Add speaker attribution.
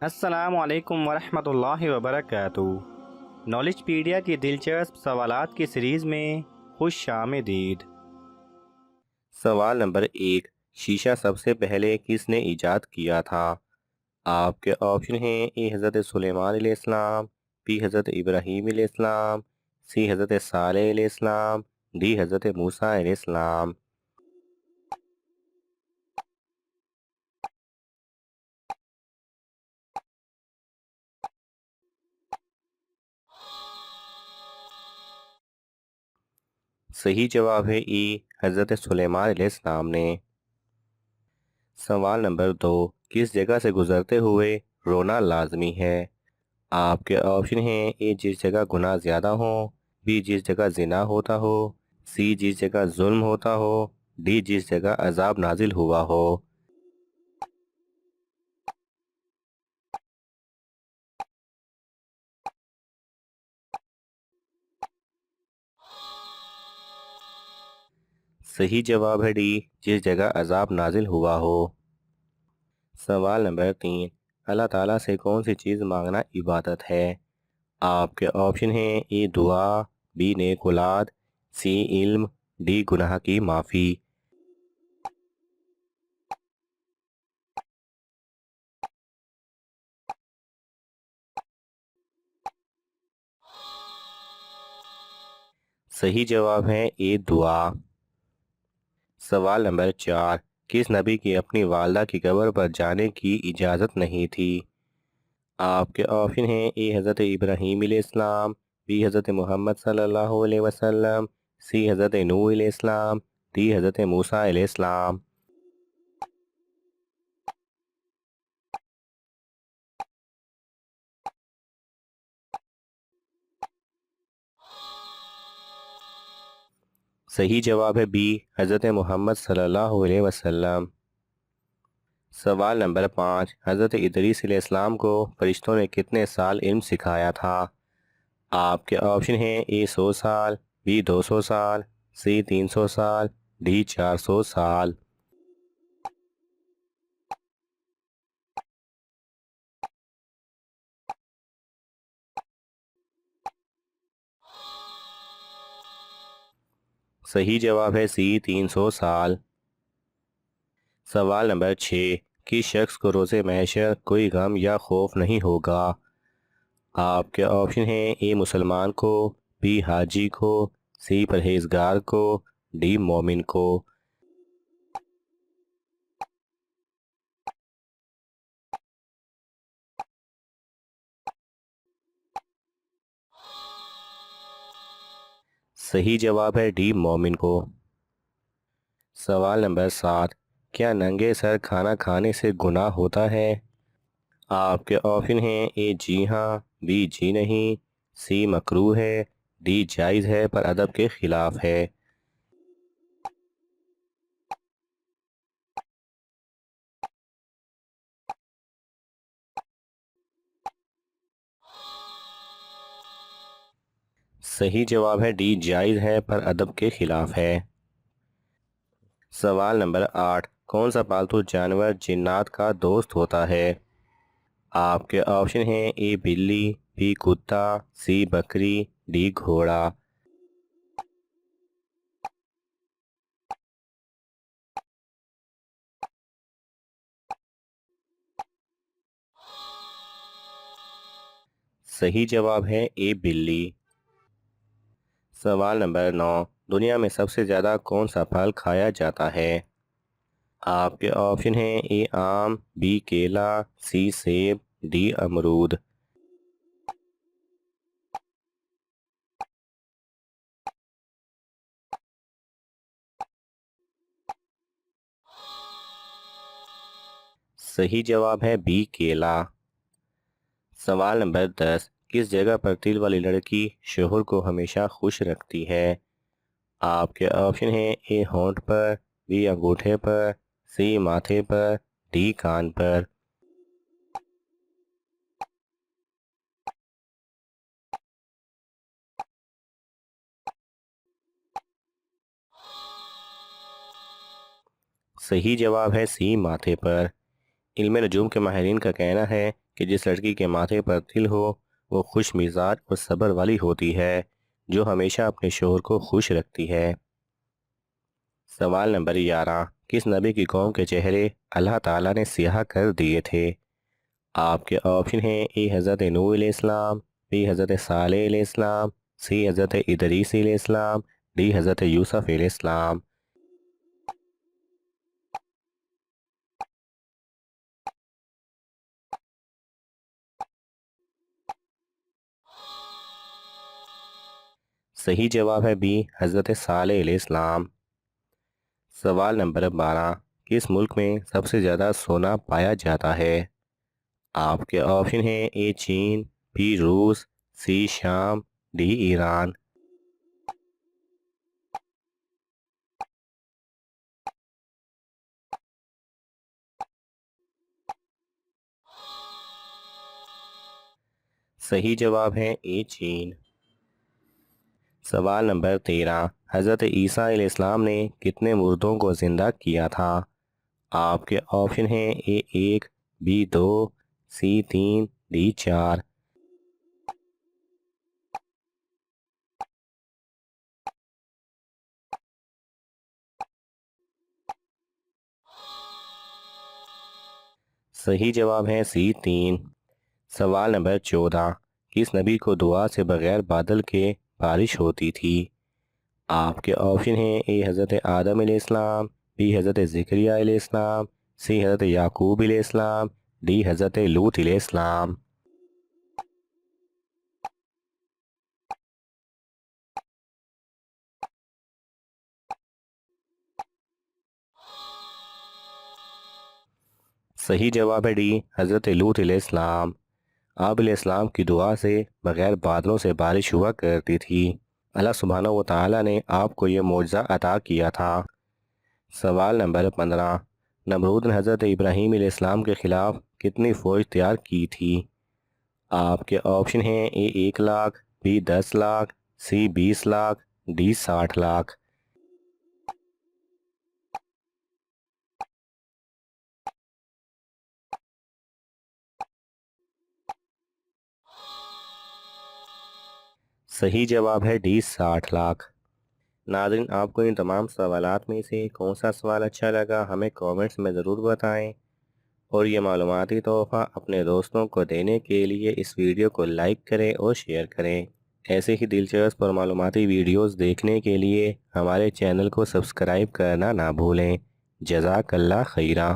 Speaker 1: السلام علیکم ورحمۃ اللہ وبرکاتہ۔ نالج پیڈیا کی دلچسپ سوالات کی سیریز میں خوش آمدید۔
Speaker 2: سوال نمبر 1، شیشہ سب سے پہلے کس نے ایجاد کیا تھا؟ آپ کے آپشن ہیں: اے حضرت سلیمان علیہ السلام، بی حضرت ابراہیم علیہ السلام، سی حضرت صالح علیہ السلام، ڈی حضرت موسیٰ علیہ السلام۔ صحیح جواب ہے ای، حضرت سلیمان علیہ السلام نے۔ سوال نمبر 2، کس جگہ سے گزرتے ہوئے رونا لازمی ہے؟ آپ کے آپشن ہیں: اے جس جگہ گناہ زیادہ ہوں، بی جس جگہ زنا ہوتا ہو، سی جس جگہ ظلم ہوتا ہو، ڈی جس جگہ عذاب نازل ہوا ہو۔ صحیح جواب ہے ڈی، جس جگہ عذاب نازل ہوا ہو۔ سوال نمبر 3، اللہ تعالیٰ سے کون سی چیز مانگنا عبادت ہے؟ آپ کے آپشن ہیں: اے دعا، بی نیک اولاد، سی علم، ڈی گناہ کی معافی۔ صحیح جواب ہے اے دعا۔ سوال نمبر 4، کس نبی کی اپنی والدہ کی قبر پر جانے کی اجازت نہیں تھی؟ آپ کے آپشن ہیں: اے حضرت ابراہیم علیہ السلام، بی حضرت محمد صلی اللہ علیہ وسلم، سی حضرت نوح علیہ السلام، ڈی حضرت موسیٰ علیہ السلام۔ صحیح جواب ہے بی، حضرت محمد صلی اللہ علیہ وسلم۔ سوال نمبر 5، حضرت ادریس علیہ السلام کو فرشتوں نے کتنے سال علم سکھایا تھا؟ آپ کے آپشن ہیں: اے 100 سال، بی 200 سال، سی 300 سال، ڈی 400 سال۔ صحیح جواب ہے سی 300 سال۔ سوال نمبر 6، کس شخص کو روز محشر کوئی غم یا خوف نہیں ہوگا؟ آپ کے آپشن ہیں: اے مسلمان کو، بی حاجی کو، سی پرہیزگار کو، ڈی مومن کو۔ صحیح جواب ہے ڈی مومن کو۔ سوال نمبر 7، کیا ننگے سر کھانا کھانے سے گناہ ہوتا ہے؟ آپ کے آپشن ہیں: اے جی ہاں، بی جی نہیں، سی مکروہ ہے، ڈی جائز ہے پر ادب کے خلاف ہے۔ صحیح جواب ہے ڈی جائز ہے پر ادب کے خلاف ہے۔ سوال نمبر 8، کون سا پالتو جانور جنات کا دوست ہوتا ہے؟ آپ کے آپشن ہیں: اے بلی، بی کتا، سی بکری، ڈی گھوڑا۔ صحیح جواب ہے اے بلی۔ سوال نمبر 9، دنیا میں سب سے زیادہ کون سا پھل کھایا جاتا ہے؟ آپ کے آپشن ہیں: اے آم، بی کیلا، سی سیب، ڈی امرود۔ صحیح جواب ہے بی کیلا۔ سوال نمبر 10، کس جگہ پر تل والی لڑکی شوہر کو ہمیشہ خوش رکھتی ہے؟ آپ کے آپشن ہیں: اے ہونٹ پر، بی انگوٹھے پر، سی ماتھے پر، ڈی کان پر۔ صحیح جواب ہے سی ماتھے پر۔ علم نجوم کے ماہرین کا کہنا ہے کہ جس لڑکی کے ماتھے پر تل ہو وہ خوش مزاج اور صبر والی ہوتی ہے، جو ہمیشہ اپنے شوہر کو خوش رکھتی ہے۔ سوال نمبر 11، کس نبی کی قوم کے چہرے اللہ تعالیٰ نے سیاہ کر دیے تھے؟ آپ کے آپشن ہیں: اے حضرت نوح علیہ السلام، بی حضرت صالح علیہ السلام، سی حضرت ادریس علیہ السلام، ڈی حضرت یوسف علیہ السلام۔ صحیح جواب ہے بی حضرت صالح علیہ السلام۔ سوال نمبر 12، کس ملک میں سب سے زیادہ سونا پایا جاتا ہے؟ آپ کے آپشن ہیں: اے چین، بی روس، سی شام، ڈی ایران۔ صحیح جواب ہے اے چین۔ سوال نمبر 13، حضرت عیسیٰ علیہ السلام نے کتنے مردوں کو زندہ کیا تھا؟ آپ کے آپشن ہیں: اے 1، بی 2، سی 3، ڈی 4۔ صحیح جواب ہے سی 3۔ سوال نمبر 14، کس نبی کو دعا سے بغیر بادل کے بارش ہوتی تھی؟ آپ کے آپشن ہیں: اے حضرت آدم علیہ السلام، بی حضرت زکریا علیہ السلام، سی حضرت یعقوب علیہ السلام، ڈی حضرت لوط علیہ السلام۔ صحیح جواب ہے ڈی حضرت لوط علیہ السلام۔ آپ علیہ السلام کی دعا سے بغیر بادلوں سے بارش ہوا کرتی تھی۔ اللہ سبحانہ و تعالیٰ نے آپ کو یہ معجزہ عطا کیا تھا۔ سوال نمبر 15، نمرود نے حضرت ابراہیم علیہ السلام کے خلاف کتنی فوج تیار کی تھی؟ آپ کے آپشن ہیں: A 1 lakh, B 10 lakh, C 20 lakh, D 60 lakh. صحیح جواب ہے ڈی 60 لاکھ۔ ناظرین، آپ کو ان تمام سوالات میں سے کون سا سوال اچھا لگا ہمیں کومنٹس میں ضرور بتائیں، اور یہ معلوماتی تحفہ اپنے دوستوں کو دینے کے لیے اس ویڈیو کو لائک کریں اور شیئر کریں۔ ایسے ہی دلچسپ اور معلوماتی ویڈیوز دیکھنے کے لیے ہمارے چینل کو سبسکرائب کرنا نہ بھولیں۔ جزاک اللہ خیرہ۔